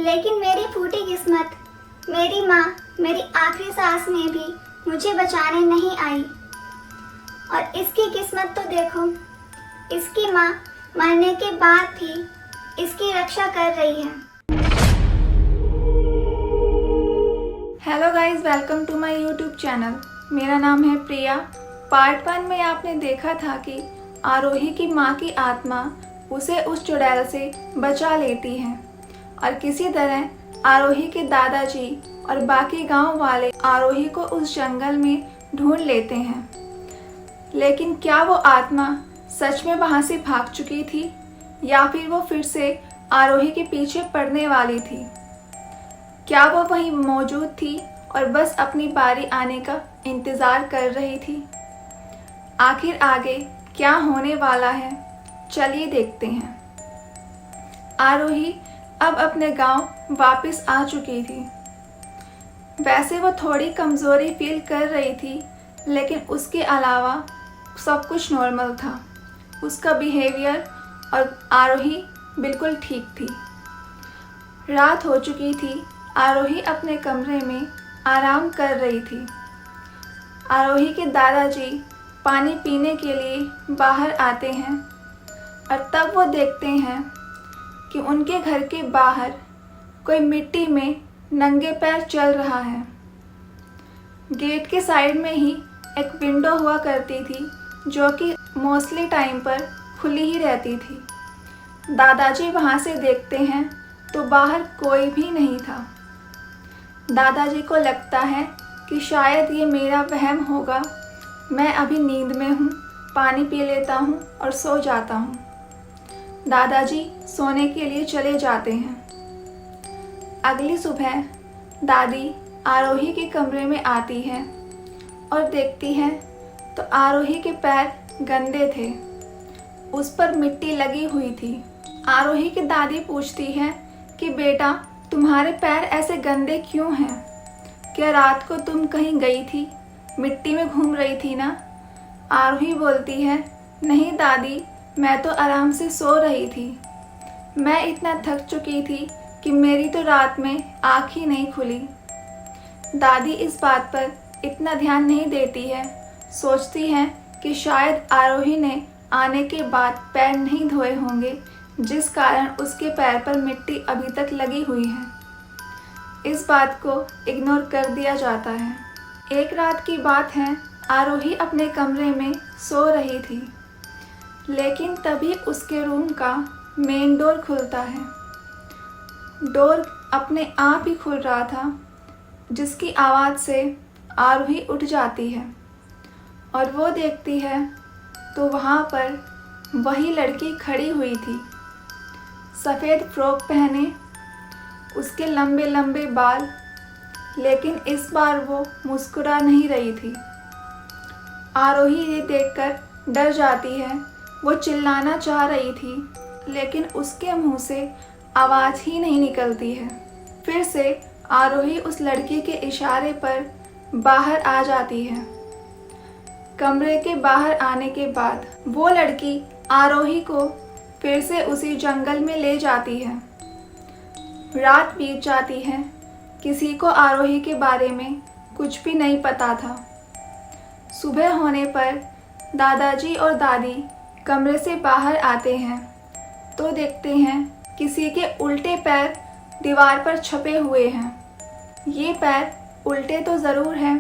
लेकिन मेरी फूटी किस्मत, मेरी माँ मेरी आखिरी सांस में भी मुझे बचाने नहीं आई। और इसकी किस्मत तो देखो, इसकी माँ मरने के बाद भी इसकी रक्षा कर रही है। Hello guys, welcome to my YouTube channel. मेरा नाम है प्रिया। पार्ट 1 में आपने देखा था कि आरोही की माँ की आत्मा उसे उस चुड़ैल से बचा लेती है और किसी तरह आरोही के दादाजी और बाकी गांव वाले आरोही को उस जंगल में ढूंढ लेते हैं। लेकिन क्या वो आत्मा सच में वहां से भाग चुकी थी या फिर वो फिर से आरोही के पीछे पड़ने वाली थी? क्या वो वहीं मौजूद थी और बस अपनी बारी आने का इंतज़ार कर रही थी? आखिर आगे क्या होने वाला है, चलिए देखते हैं। आरोही अब अपने गांव वापस आ चुकी थी। वैसे वो थोड़ी कमज़ोरी फील कर रही थी, लेकिन उसके अलावा सब कुछ नॉर्मल था। उसका बिहेवियर और आरोही बिल्कुल ठीक थी। रात हो चुकी थी। आरोही अपने कमरे में आराम कर रही थी। आरोही के दादाजी पानी पीने के लिए बाहर आते हैं और तब वो देखते हैं कि उनके घर के बाहर कोई मिट्टी में नंगे पैर चल रहा है। गेट के साइड में ही एक विंडो हुआ करती थी जो कि मोस्टली टाइम पर खुली ही रहती थी। दादाजी वहाँ से देखते हैं तो बाहर कोई भी नहीं था। दादाजी को लगता है कि शायद ये मेरा वहम होगा, मैं अभी नींद में हूँ, पानी पी लेता हूँ और सो जाता हूँ। दादाजी सोने के लिए चले जाते हैं। अगली सुबह दादी आरोही के कमरे में आती है और देखती है तो आरोही के पैर गंदे थे, उस पर मिट्टी लगी हुई थी। आरोही की दादी पूछती है कि बेटा, तुम्हारे पैर ऐसे गंदे क्यों हैं? क्या रात को तुम कहीं गई थी, मिट्टी में घूम रही थी ना? आरोही बोलती है, नहीं दादी, मैं तो आराम से सो रही थी। मैं इतना थक चुकी थी कि मेरी तो रात में आँख ही नहीं खुली। दादी इस बात पर इतना ध्यान नहीं देती है, सोचती है कि शायद आरोही ने आने के बाद पैर नहीं धोए होंगे, जिस कारण उसके पैर पर मिट्टी अभी तक लगी हुई है। इस बात को इग्नोर कर दिया जाता है। एक रात की बात है, आरोही अपने कमरे में सो रही थी, लेकिन तभी उसके रूम का मेन डोर खुलता है। डोर अपने आप ही खुल रहा था, जिसकी आवाज़ से आरोही उठ जाती है और वो देखती है तो वहाँ पर वही लड़की खड़ी हुई थी। सफ़ेद फ्रॉक पहने, उसके लंबे लंबे बाल, लेकिन इस बार वो मुस्कुरा नहीं रही थी। आरोही ये देखकर डर जाती है। वो चिल्लाना चाह रही थी, लेकिन उसके मुंह से आवाज़ ही नहीं निकलती है। फिर से आरोही उस लड़की के इशारे पर बाहर आ जाती है। कमरे के बाहर आने के बाद वो लड़की आरोही को फिर से उसी जंगल में ले जाती है। रात बीत जाती है। किसी को आरोही के बारे में कुछ भी नहीं पता था। सुबह होने पर दादाजी और दादी कमरे से बाहर आते हैं तो देखते हैं किसी के उल्टे पैर दीवार पर छपे हुए हैं। ये पैर उल्टे तो ज़रूर हैं,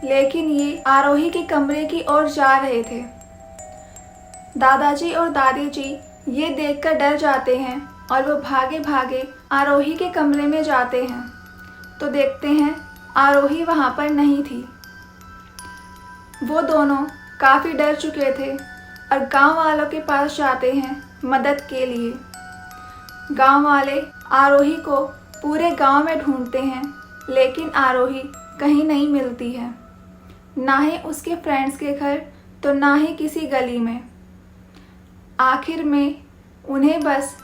लेकिन ये आरोही के कमरे की ओर जा रहे थे। दादाजी और दादी जी ये देखकर डर जाते हैं और वो भागे भागे आरोही के कमरे में जाते हैं तो देखते हैं आरोही वहाँ पर नहीं थी। वो दोनों काफ़ी डर चुके थे और गांव वालों के पास जाते हैं मदद के लिए। गांव वाले आरोही को पूरे गांव में ढूंढते हैं, लेकिन आरोही कहीं नहीं मिलती है, ना ही उसके फ्रेंड्स के घर तो ना ही किसी गली में। आखिर में उन्हें बस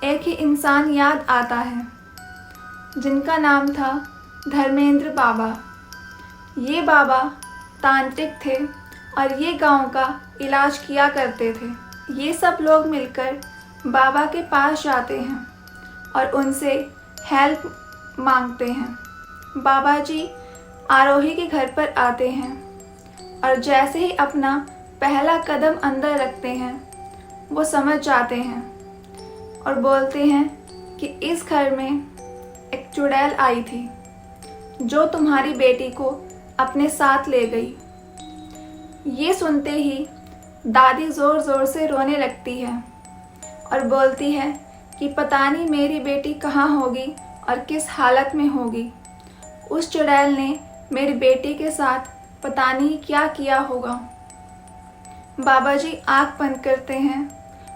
एक ही इंसान याद आता है, जिनका नाम था धर्मेंद्र बाबा। ये बाबा तांत्रिक थे और ये गांव का इलाज किया करते थे। ये सब लोग मिलकर बाबा के पास जाते हैं और उनसे हेल्प मांगते हैं। बाबा जी आरोही के घर पर आते हैं और जैसे ही अपना पहला कदम अंदर रखते हैं वो समझ जाते हैं और बोलते हैं कि इस घर में एक चुड़ैल आई थी जो तुम्हारी बेटी को अपने साथ ले गई। ये सुनते ही दादी ज़ोर ज़ोर से रोने लगती है और बोलती है कि पता नहीं मेरी बेटी कहाँ होगी और किस हालत में होगी। उस चुड़ैल ने मेरी बेटी के साथ पता नहीं क्या किया होगा। बाबा जी आँख बंद करते हैं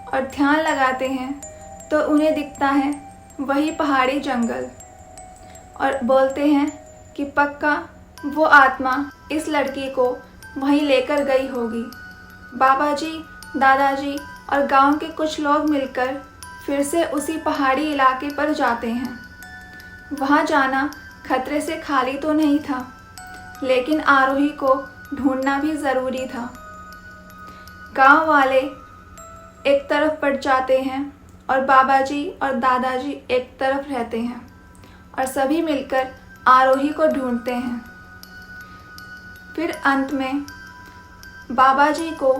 और ध्यान लगाते हैं तो उन्हें दिखता है वही पहाड़ी जंगल और बोलते हैं कि पक्का वो आत्मा इस लड़की को वहीं लेकर गई होगी। बाबा जी, दादाजी और गांव के कुछ लोग मिलकर फिर से उसी पहाड़ी इलाके पर जाते हैं। वहां जाना खतरे से खाली तो नहीं था, लेकिन आरोही को ढूंढना भी ज़रूरी था। गांव वाले एक तरफ बढ़ जाते हैं और बाबा जी और दादाजी एक तरफ रहते हैं और सभी मिलकर आरोही को ढूंढते हैं। फिर अंत में बाबा जी को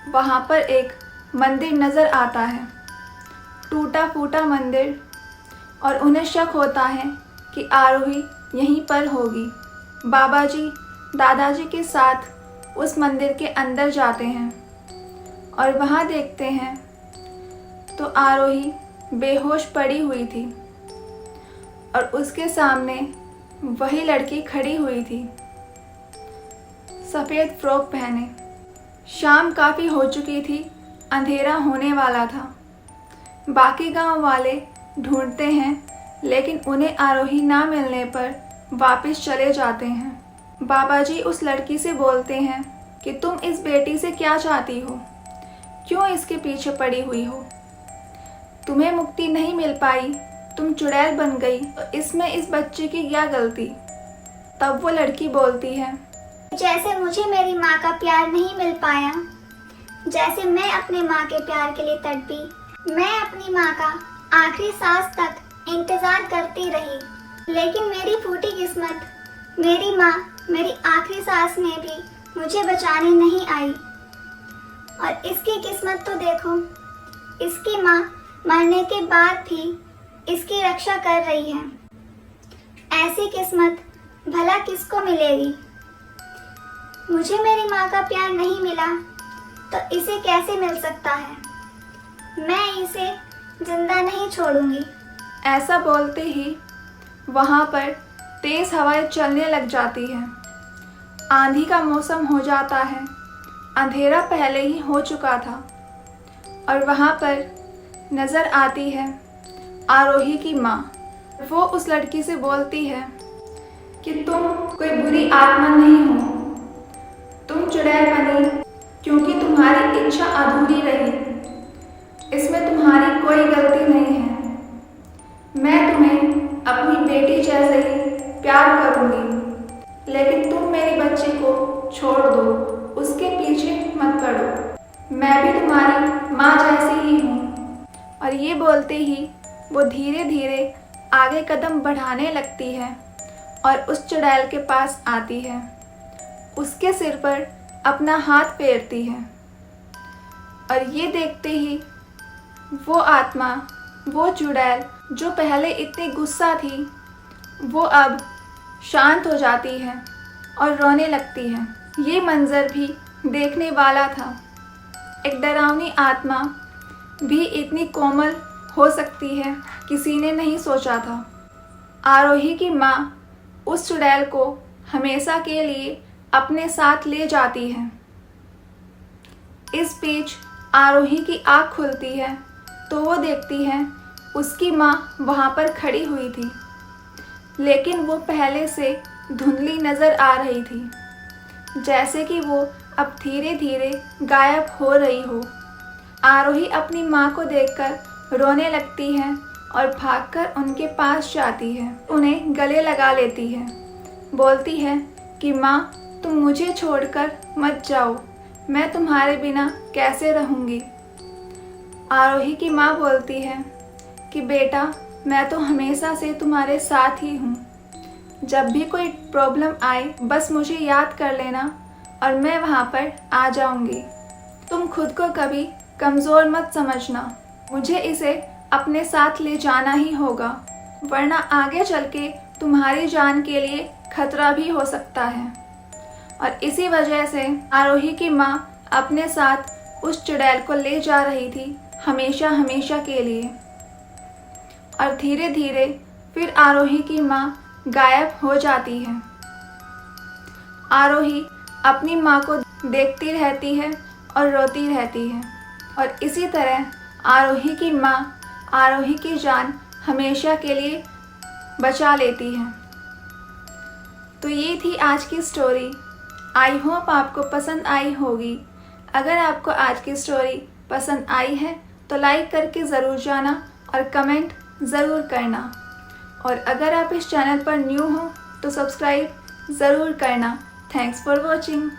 वहाँ पर एक मंदिर नज़र आता है, टूटा फूटा मंदिर, और उन्हें शक होता है कि आरोही यहीं पर होगी। बाबा जी दादाजी के साथ उस मंदिर के अंदर जाते हैं और वहाँ देखते हैं तो आरोही बेहोश पड़ी हुई थी और उसके सामने वही लड़की खड़ी हुई थी, सफ़ेद फ्रॉक पहने। शाम काफ़ी हो चुकी थी, अंधेरा होने वाला था। बाकी गांव वाले ढूंढते हैं लेकिन उन्हें आरोही ना मिलने पर वापस चले जाते हैं। बाबा जी उस लड़की से बोलते हैं कि तुम इस बेटी से क्या चाहती हो, क्यों इसके पीछे पड़ी हुई हो? तुम्हें मुक्ति नहीं मिल पाई, तुम चुड़ैल बन गई, तो इसमें इस बच्चे की क्या गलती? तब वो लड़की बोलती है, जैसे मुझे मेरी माँ का प्यार नहीं मिल पाया, जैसे मैं अपने माँ के प्यार के लिए तड़पी, मैं अपनी माँ का आखिरी सांस तक इंतजार करती रही, लेकिन मेरी फूटी किस्मत, मेरी माँ मेरी आखिरी सांस में भी मुझे बचाने नहीं आई। और इसकी किस्मत तो देखो, इसकी माँ मरने के बाद भी इसकी रक्षा कर रही है। ऐसी किस्मत भला किसको मिलेगी? मुझे मेरी माँ का प्यार नहीं मिला तो इसे कैसे मिल सकता है? मैं इसे जिंदा नहीं छोड़ूंगी। ऐसा बोलते ही वहाँ पर तेज़ हवाएं चलने लग जाती हैं। आंधी का मौसम हो जाता है, अंधेरा पहले ही हो चुका था और वहाँ पर नज़र आती है आरोही की माँ। वो उस लड़की से बोलती है कि तुम कोई बुरी आत्मा नहीं हो, तुम चुड़ैल बनी क्योंकि तुम्हारी इच्छा अधूरी रही, इसमें तुम्हारी कोई गलती नहीं है। मैं तुम्हें अपनी बेटी जैसे ही प्यार करूँगी, लेकिन तुम मेरी बच्ची को छोड़ दो, उसके पीछे मत पड़ो। मैं भी तुम्हारी माँ जैसी ही हूँ। और ये बोलते ही वो धीरे धीरे आगे कदम बढ़ाने लगती है और उस चुड़ैल के पास आती है, उसके सिर पर अपना हाथ फेरती है और ये देखते ही वो आत्मा, वो चुड़ैल जो पहले इतनी गुस्सा थी, वो अब शांत हो जाती है और रोने लगती है। ये मंज़र भी देखने वाला था। एक डरावनी आत्मा भी इतनी कोमल हो सकती है, किसी ने नहीं सोचा था। आरोही की माँ उस चुड़ैल को हमेशा के लिए अपने साथ ले जाती है। इस बीच आरोही की आँख खुलती है तो वो देखती है उसकी माँ वहाँ पर खड़ी हुई थी, लेकिन वो पहले से धुंधली नज़र आ रही थी, जैसे कि वो अब धीरे धीरे गायब हो रही हो। आरोही अपनी माँ को देखकर रोने लगती है और भागकर उनके पास जाती है, उन्हें गले लगा लेती है, बोलती है कि माँ तुम मुझे छोड़कर मत जाओ, मैं तुम्हारे बिना कैसे रहूँगी। आरोही की माँ बोलती है कि बेटा मैं तो हमेशा से तुम्हारे साथ ही हूँ। जब भी कोई प्रॉब्लम आए बस मुझे याद कर लेना और मैं वहाँ पर आ जाऊँगी। तुम खुद को कभी कमज़ोर मत समझना, मुझे इसे अपने साथ ले जाना ही होगा, वरना आगे चल के तुम्हारी जान के लिए खतरा भी हो सकता है। और इसी वजह से आरोही की माँ अपने साथ उस चुड़ैल को ले जा रही थी हमेशा हमेशा के लिए। और धीरे धीरे फिर आरोही की माँ गायब हो जाती है। आरोही अपनी माँ को देखती रहती है और रोती रहती है, और इसी तरह आरोही की माँ आरोही की जान हमेशा के लिए बचा लेती है। तो ये थी आज की स्टोरी। आई होप आपको पसंद आई होगी। अगर आपको आज की स्टोरी पसंद आई है तो लाइक करके ज़रूर जाना और कमेंट ज़रूर करना। और अगर आप इस चैनल पर न्यू हो तो सब्सक्राइब ज़रूर करना। Thanks for watching.